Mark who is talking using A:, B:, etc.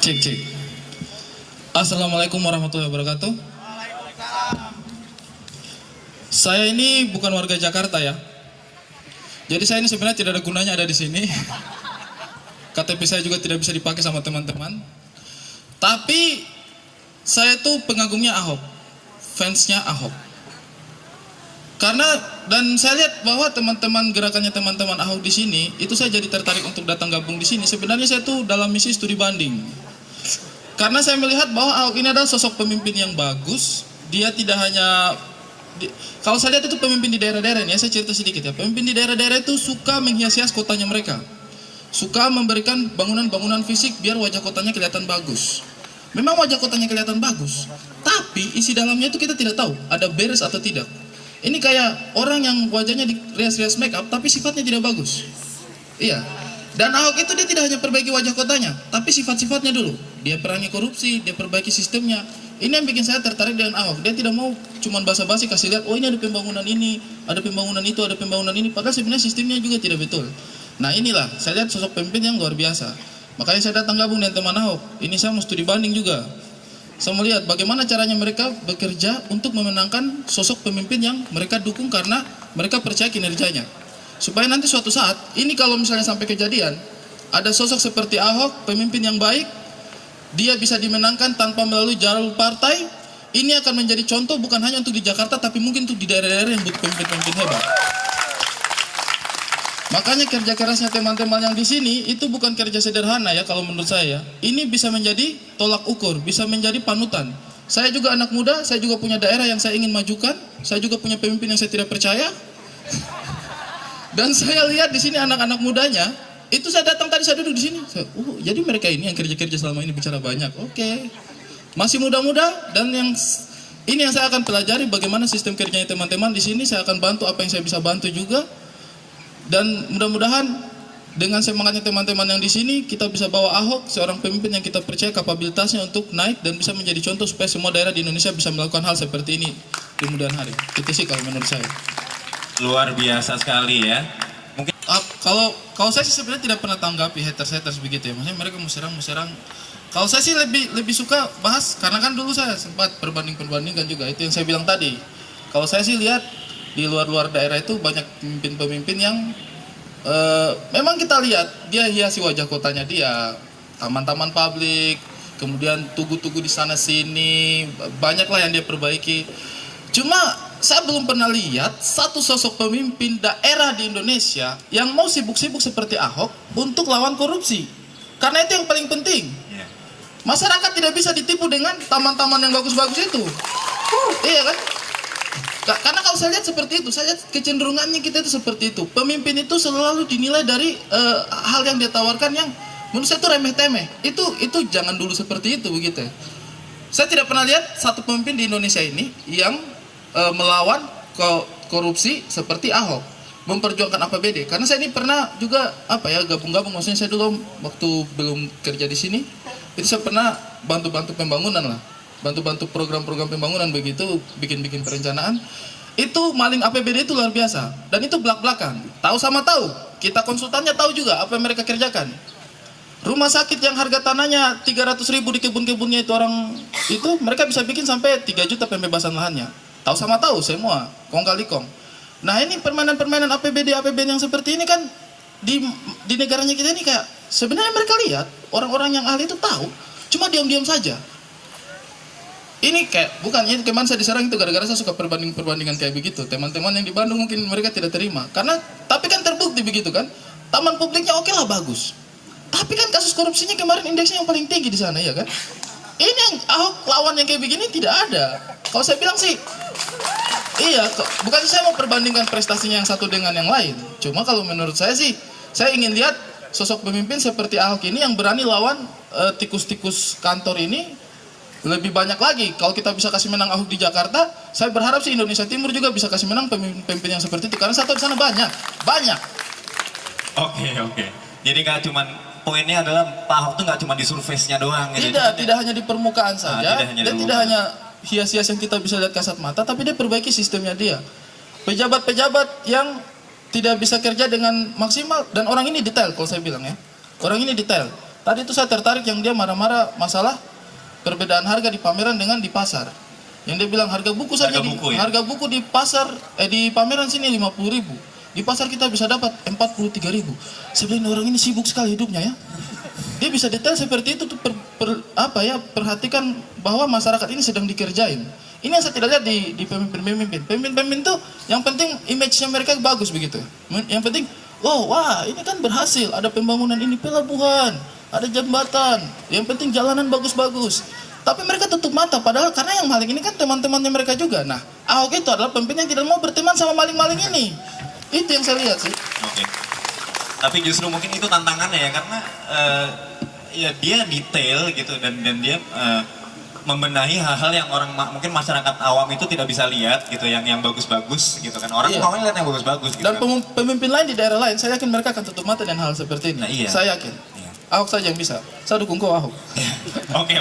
A: Cek cek. Assalamualaikum warahmatullahi wabarakatuh. Saya ini bukan warga Jakarta ya. Jadi saya ini sebenarnya tidak ada gunanya ada di sini. KTP saya juga tidak bisa dipakai sama teman-teman. Tapi saya tuh pengagumnya Ahok, fansnya Ahok. Karena dan saya lihat bahwa teman-teman gerakannya teman-teman Ahok di sini, itu saya jadi tertarik untuk datang gabung di sini. Sebenarnya saya tuh dalam misi studi banding. Karena saya melihat bahwa Ahok ini adalah sosok pemimpin yang bagus. Dia tidak hanya kalau saya lihat itu pemimpin di daerah-daerah ini, ya, saya cerita sedikit ya. Pemimpin di daerah-daerah itu suka menghias-hias kotanya mereka. Suka memberikan bangunan-bangunan fisik biar wajah kotanya kelihatan bagus. Memang wajah kotanya kelihatan bagus, tapi isi dalamnya itu kita tidak tahu ada beres atau tidak. Ini kayak orang yang wajahnya dirias-rias make up tapi sifatnya tidak bagus. Iya. Dan Ahok itu dia tidak hanya perbaiki wajah kotanya, tapi sifat-sifatnya dulu. Dia perangi korupsi, dia perbaiki sistemnya. Ini yang bikin saya tertarik dengan Ahok. Dia tidak mau cuma basa-basi kasih lihat, oh ini ada pembangunan ini, ada pembangunan itu, ada pembangunan ini. Padahal sebenarnya sistemnya juga tidak betul. Nah inilah, saya lihat sosok pemimpin yang luar biasa. Makanya saya datang gabung dengan teman Ahok. Ini saya mau studi banding juga. Saya melihat bagaimana caranya mereka bekerja untuk memenangkan sosok pemimpin yang mereka dukung karena mereka percaya kinerjanya. Supaya nanti suatu saat, ini kalau misalnya sampai kejadian, ada sosok seperti Ahok, pemimpin yang baik, dia bisa dimenangkan tanpa melalui jalur partai. Ini akan menjadi contoh bukan hanya untuk di Jakarta, tapi mungkin untuk di daerah-daerah yang butuh pemimpin-pemimpin hebat. Makanya kerja kerasnya teman-teman yang di sini itu bukan kerja sederhana ya kalau menurut saya. Ini bisa menjadi tolak ukur, bisa menjadi panutan. Saya juga anak muda, saya juga punya daerah yang saya ingin majukan. Saya juga punya pemimpin yang saya tidak percaya. Dan saya lihat di sini anak-anak mudanya, itu saya datang tadi saya duduk di sini. Jadi mereka ini yang kerja-kerja selama ini bicara banyak. Oke. Masih muda-muda dan ini yang saya akan pelajari bagaimana sistem kerjanya teman-teman di sini. Saya akan bantu apa yang saya bisa bantu juga. Dan mudah-mudahan dengan semangatnya teman-teman yang di sini kita bisa bawa Ahok seorang pemimpin yang kita percaya kapabilitasnya untuk naik dan bisa menjadi contoh supaya semua daerah di Indonesia bisa melakukan hal seperti ini di kemudian hari. Itu sih kalau menurut saya.
B: Luar biasa sekali ya. Mungkin
A: kalau saya sih sebenarnya tidak pernah tanggapi haters begitu ya. Maksudnya mereka mau serang. Kalau saya sih lebih suka bahas karena kan dulu saya sempat perbandingkan juga itu yang saya bilang tadi. Kalau saya sih lihat di luar daerah itu banyak pemimpin-pemimpin yang memang kita lihat dia hiasi wajah kotanya dia, taman-taman publik, kemudian tugu-tugu di sana sini, banyaklah yang dia perbaiki. Cuma saya belum pernah lihat satu sosok pemimpin daerah di Indonesia yang mau sibuk-sibuk seperti Ahok untuk lawan korupsi. Karena itu yang paling penting. Masyarakat tidak bisa ditipu dengan taman-taman yang bagus-bagus itu. Iya kan? Karena kalau saya lihat seperti itu, saya lihat kecenderungannya kita itu seperti itu. Pemimpin itu selalu dinilai dari hal yang dia tawarkan yang menurut saya itu remeh-temeh. Itu jangan dulu seperti itu begitu. Saya tidak pernah lihat satu pemimpin di Indonesia ini yang melawan korupsi seperti Ahok, memperjuangkan APBD. Karena saya ini pernah juga gabung-gabung, maksudnya saya dulu waktu belum kerja di sini, itu saya pernah bantu-bantu pembangunan lah, bantu-bantu program-program pembangunan begitu, bikin-bikin perencanaan. Itu maling APBD itu luar biasa, dan itu belak-belakan. Tahu sama tahu, kita konsultannya tahu juga apa yang mereka kerjakan. Rumah sakit yang harga tanahnya 300.000 di kebun-kebunnya itu orang itu mereka bisa bikin sampai 3 juta pembebasan lahannya. Tahu sama tahu semua, kong kali kong. Nah ini permainan-permainan APBD yang seperti ini kan di negaranya kita ini kayak sebenarnya mereka lihat orang-orang yang ahli itu tahu, cuma diam-diam saja. Ini kayak bukannya kemarin saya diserang itu gara-gara saya suka perbandingan kayak begitu. Teman-teman yang di Bandung mungkin mereka tidak terima karena tapi kan terbukti begitu kan. Taman publiknya oke lah bagus. Tapi kan kasus korupsinya kemarin indeksnya yang paling tinggi di sana ya kan. Ini yang Ahok lawan yang kayak begini tidak ada. Kalau saya bilang sih, iya, bukan saya mau perbandingkan prestasinya yang satu dengan yang lain. Cuma kalau menurut saya sih, saya ingin lihat sosok pemimpin seperti Ahok ini yang berani lawan tikus-tikus kantor ini lebih banyak lagi. Kalau kita bisa kasih menang Ahok di Jakarta, saya berharap sih Indonesia Timur juga bisa kasih menang pemimpin yang seperti itu. Karena satu di sana banyak.
B: Oke. Jadi nggak cuman poinnya adalah Pak Ahok tuh nggak cuma di surface-nya doang.
A: Tidak hanya di permukaan saja, dan tidak hanya hias-hias yang kita bisa lihat kasat mata, tapi dia perbaiki sistemnya dia. Pejabat-pejabat yang tidak bisa kerja dengan maksimal, dan orang ini detail kalau saya bilang ya. Orang ini detail. Tadi itu saya tertarik yang dia marah-marah masalah perbedaan harga di pameran dengan di pasar. Yang dia bilang harga buku saja harga buku di pasar di pameran sini 50.000. Di pasar kita bisa dapat 43.000. Sebenarnya orang ini sibuk sekali hidupnya ya. Dia bisa detail seperti itu tuh perhatikan bahwa masyarakat ini sedang dikerjain. Ini yang saya tidak lihat di pemimpin-pemimpin. Pemimpin-pemimpin tuh yang penting image-nya mereka bagus begitu. Yang penting, wah ini kan berhasil, ada pembangunan ini, pelabuhan, ada jembatan. Yang penting jalanan bagus-bagus. Tapi mereka tutup mata, padahal karena yang maling ini kan teman-temannya mereka juga. Nah, Ahok itu adalah pemimpin yang tidak mau berteman sama maling-maling ini. Itu yang saya lihat sih.
B: Oke. Tapi justru mungkin itu tantangannya ya, karena ya dia detail gitu dan dia membenahi hal-hal yang orang mungkin masyarakat awam itu tidak bisa lihat gitu, yang bagus-bagus gitu kan. Orang maunya lihat yang bagus-bagus gitu.
A: Dan
B: kan.
A: pemimpin lain di daerah lain, saya yakin mereka akan tutup mata dengan hal seperti ini.
B: Nah, iya.
A: Saya yakin.
B: Iya.
A: Ahok saja yang bisa. Saya dukung kau Ahok.
B: Oke.